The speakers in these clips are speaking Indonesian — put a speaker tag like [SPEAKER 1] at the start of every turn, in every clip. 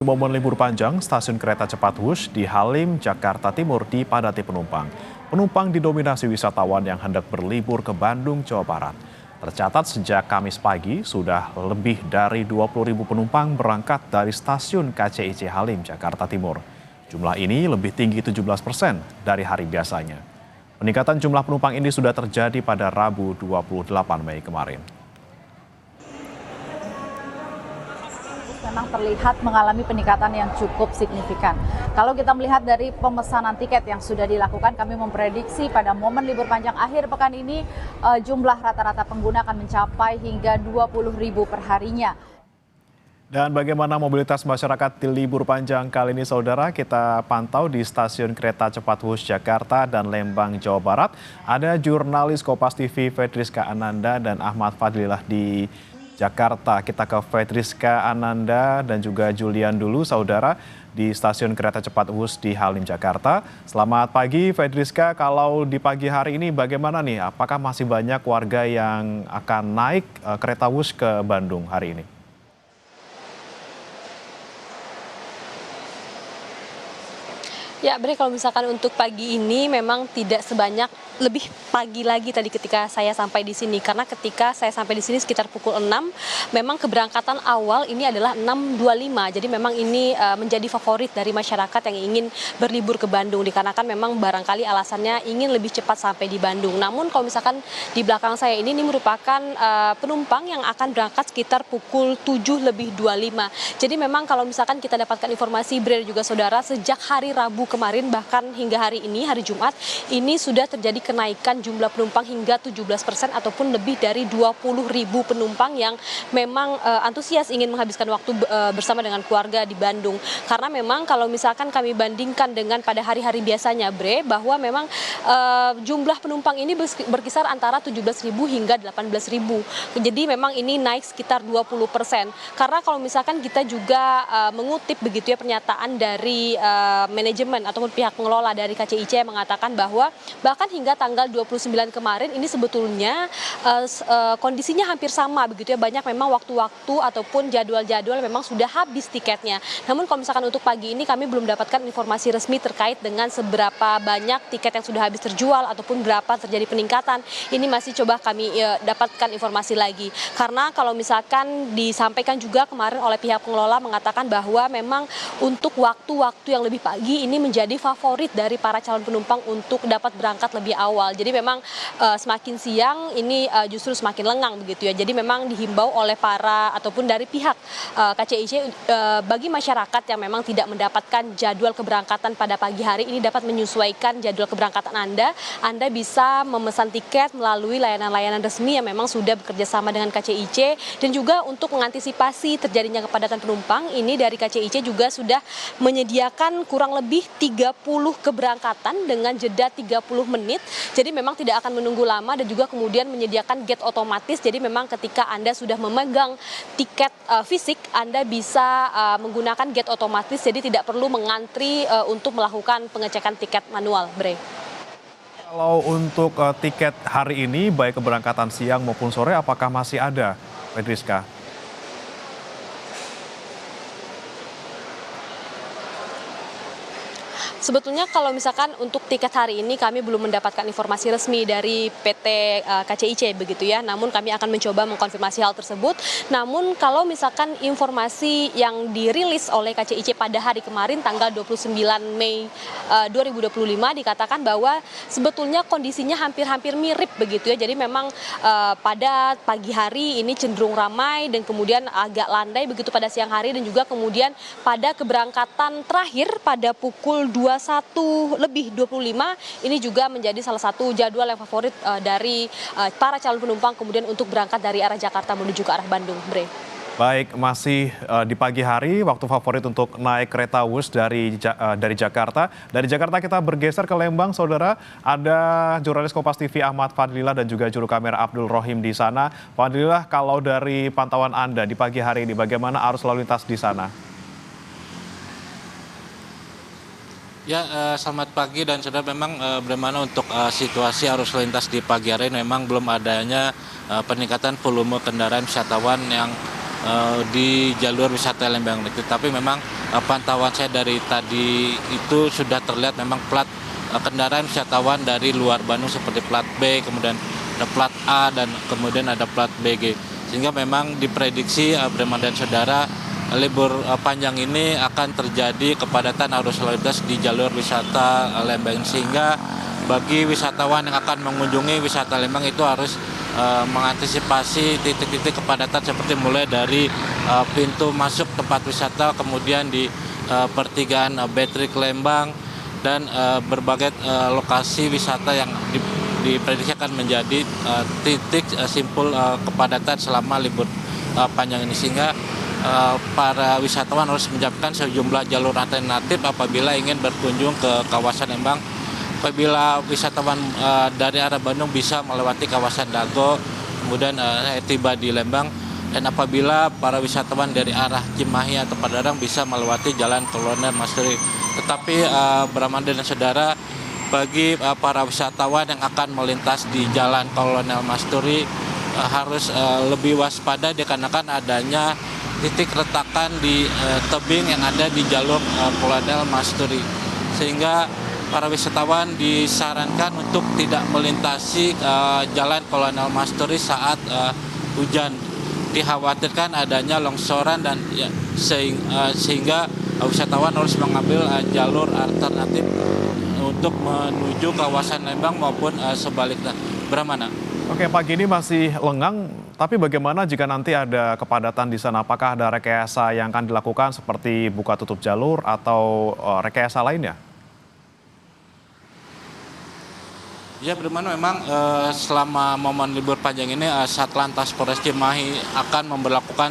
[SPEAKER 1] momen libur panjang, stasiun kereta cepat Wush di Halim, Jakarta Timur dipadati penumpang. Penumpang didominasi wisatawan yang hendak berlibur ke Bandung, Jawa Barat. Tercatat sejak Kamis pagi, sudah lebih dari 20.000 penumpang berangkat dari stasiun KCIC Halim, Jakarta Timur. Jumlah ini lebih tinggi 17% dari hari biasanya. Peningkatan jumlah penumpang ini sudah terjadi pada Rabu 28 Mei kemarin.
[SPEAKER 2] Memang terlihat mengalami peningkatan yang cukup signifikan. Kalau kita melihat dari pemesanan tiket yang sudah dilakukan, kami memprediksi pada momen libur panjang akhir pekan ini jumlah rata-rata pengguna akan mencapai hingga 20.000 per harinya.
[SPEAKER 1] Dan bagaimana mobilitas masyarakat di libur panjang kali ini, saudara? Kita pantau di stasiun kereta cepat Wush Jakarta dan Lembang, Jawa Barat. Ada jurnalis Kompas TV Fedriska Ananda dan Ahmad Fadlilah di Jakarta. Kita ke Fedriska Ananda dan juga Julian dulu, saudara, di stasiun kereta cepat Wush di Halim, Jakarta. Selamat pagi, Fedriska. Kalau di pagi hari ini bagaimana nih? Apakah masih banyak warga yang akan naik kereta Wush ke Bandung hari ini?
[SPEAKER 3] Ya, Bre, kalau misalkan untuk pagi ini memang tidak sebanyak, lebih pagi lagi tadi ketika saya sampai di sini. Karena ketika saya sampai di sini sekitar pukul 6, memang keberangkatan awal ini adalah 6.25. Jadi memang ini menjadi favorit dari masyarakat yang ingin berlibur ke Bandung. Dikarenakan memang barangkali alasannya ingin lebih cepat sampai di Bandung. Namun kalau misalkan di belakang saya ini merupakan penumpang yang akan berangkat sekitar pukul 7.25. Jadi memang kalau misalkan kita dapatkan informasi, Bre, juga saudara, sejak hari Rabu kemarin bahkan hingga hari ini, hari Jumat, ini sudah terjadi kenaikan jumlah penumpang hingga 17% ataupun lebih dari 20.000 penumpang yang memang antusias ingin menghabiskan waktu bersama dengan keluarga di Bandung. Karena memang kalau misalkan kami bandingkan dengan pada hari-hari biasanya, Bre, bahwa memang jumlah penumpang ini berkisar antara 17.000 hingga 18.000. Jadi memang ini naik sekitar 20%. Karena kalau misalkan kita juga mengutip begitu ya pernyataan dari manajemen ataupun pihak pengelola dari KCIC yang mengatakan bahwa bahkan hingga tanggal 29 kemarin ini sebetulnya kondisinya hampir sama begitu ya, banyak memang waktu-waktu ataupun jadwal-jadwal memang sudah habis tiketnya. Namun kalau misalkan untuk pagi ini kami belum dapatkan informasi resmi terkait dengan seberapa banyak tiket yang sudah habis terjual ataupun berapa terjadi peningkatan. Ini masih coba kami dapatkan informasi lagi. Karena kalau misalkan disampaikan juga kemarin oleh pihak pengelola mengatakan bahwa memang untuk waktu-waktu yang lebih pagi ini menjadi favorit dari para calon penumpang untuk dapat berangkat lebih awal. Jadi memang semakin siang ini justru semakin lengang begitu ya. Jadi memang dihimbau oleh para ataupun dari pihak KCIC bagi masyarakat yang memang tidak mendapatkan jadwal keberangkatan pada pagi hari ini dapat menyesuaikan jadwal keberangkatan Anda. Anda bisa memesan tiket melalui layanan-layanan resmi yang memang sudah bekerja sama dengan KCIC, dan juga untuk mengantisipasi terjadinya kepadatan penumpang ini dari KCIC juga sudah menyediakan kurang lebih 30 keberangkatan dengan jeda 30 menit. Jadi memang tidak akan menunggu lama, dan juga kemudian menyediakan gate otomatis. Jadi memang ketika Anda sudah memegang tiket fisik, Anda bisa menggunakan gate otomatis. Jadi tidak perlu mengantri untuk melakukan pengecekan tiket manual, Bre.
[SPEAKER 1] Kalau untuk tiket hari ini, baik keberangkatan siang maupun sore, apakah masih ada, Fedriska?
[SPEAKER 3] Sebetulnya kalau misalkan untuk tiket hari ini kami belum mendapatkan informasi resmi dari PT KCIC begitu ya. Namun kami akan mencoba mengkonfirmasi hal tersebut. Namun kalau misalkan informasi yang dirilis oleh KCIC pada hari kemarin tanggal 29 Mei 2025 dikatakan bahwa sebetulnya kondisinya hampir-hampir mirip begitu ya. Jadi memang pada pagi hari ini cenderung ramai dan kemudian agak landai begitu pada siang hari, dan juga kemudian pada keberangkatan terakhir pada pukul 21.25 ini juga menjadi salah satu jadwal yang favorit dari para calon penumpang kemudian untuk berangkat dari arah Jakarta menuju ke arah Bandung, Bre.
[SPEAKER 1] Baik, masih di pagi hari, waktu favorit untuk naik kereta Wush dari Jakarta. Dari Jakarta kita bergeser ke Lembang, saudara. Ada jurnalis Kompas TV Ahmad Fadlilah dan juga juru kamera Abdul Rohim di sana. Fadlilah, kalau dari pantauan Anda di pagi hari ini, bagaimana arus lalu lintas di sana?
[SPEAKER 4] Ya, selamat pagi dan sudah memang bagaimana untuk situasi arus lintas di pagi hari memang belum adanya peningkatan volume kendaraan wisatawan yang di jalur wisata Lembang. Tapi memang pantauan saya dari tadi itu sudah terlihat memang plat kendaraan wisatawan dari luar Bandung seperti plat B, kemudian ada plat A, dan kemudian ada plat BG. Sehingga memang diprediksi Breman dan Saudara libur panjang ini akan terjadi kepadatan arus lalu lintas di jalur wisata Lembang, sehingga bagi wisatawan yang akan mengunjungi wisata Lembang itu harus mengantisipasi titik-titik kepadatan seperti mulai dari pintu masuk tempat wisata, kemudian di pertigaan Betrik Lembang, dan berbagai lokasi wisata yang diprediksi akan menjadi titik simpul kepadatan selama libur panjang ini, sehingga para wisatawan harus menyiapkan sejumlah jalur alternatif apabila ingin berkunjung ke kawasan Lembang. Apabila wisatawan dari arah Bandung bisa melewati kawasan Dago, kemudian tiba di Lembang, dan apabila para wisatawan dari arah Cimahi atau Padalarang bisa melewati Jalan Kolonel Masturi. Tetapi Bramanda dan Saudara, bagi para wisatawan yang akan melintas di Jalan Kolonel Masturi harus lebih waspada dikarenakan adanya titik retakan di tebing yang ada di jalur Kolonel Masturi, sehingga para wisatawan disarankan untuk tidak melintasi Jalan Kolonel Masturi saat hujan. Dikhawatirkan adanya longsoran dan sehingga wisatawan harus mengambil jalur alternatif untuk menuju kawasan Lembang maupun sebaliknya. Bramana.
[SPEAKER 1] Oke, pagi ini masih lengang, tapi bagaimana jika nanti ada kepadatan di sana? Apakah ada rekayasa yang akan dilakukan seperti buka tutup jalur atau rekayasa lainnya?
[SPEAKER 4] Ya, Bramana, memang selama momen libur panjang ini Satlantas Polres Cimahi akan memberlakukan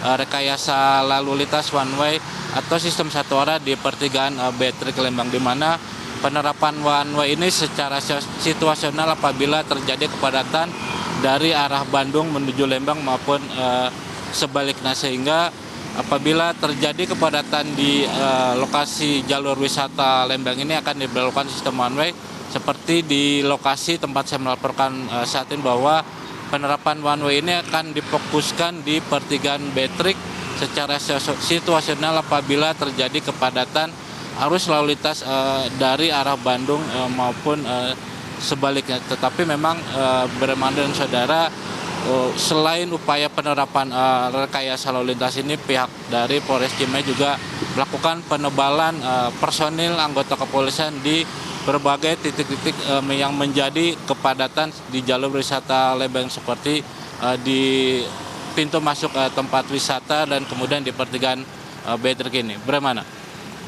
[SPEAKER 4] rekayasa lalu lintas one way atau sistem satu arah di pertigaan Betrik Lembang, di mana penerapan one way ini secara situasional apabila terjadi kepadatan dari arah Bandung menuju Lembang maupun sebaliknya, sehingga apabila terjadi kepadatan di lokasi jalur wisata Lembang ini akan diberlakukan sistem one way seperti di lokasi tempat saya melaporkan saat ini, bahwa penerapan one way ini akan difokuskan di pertigaan Betrik secara situasional apabila terjadi kepadatan arus lalu lintas dari arah Bandung maupun sebaliknya. Tetapi memang Bramanda dan Saudara, selain upaya penerapan rekayasa lalu lintas ini, pihak dari Polres Cimahi juga melakukan penebalan personil anggota kepolisian di berbagai titik-titik yang menjadi kepadatan di jalur wisata Lembang, seperti di pintu masuk tempat wisata dan kemudian di pertigaan Betrik ini. Bagaimana?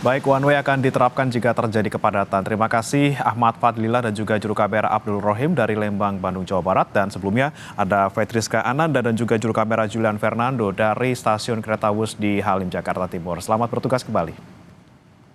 [SPEAKER 1] Baik, one way akan diterapkan jika terjadi kepadatan. Terima kasih Ahmad Fadlillah dan juga juru kamera Abdul Rohim dari Lembang, Bandung, Jawa Barat. Dan sebelumnya ada Fetriska Ananda dan juga juru kamera Julian Fernando dari Stasiun Kereta Wus di Halim, Jakarta Timur. Selamat bertugas kembali.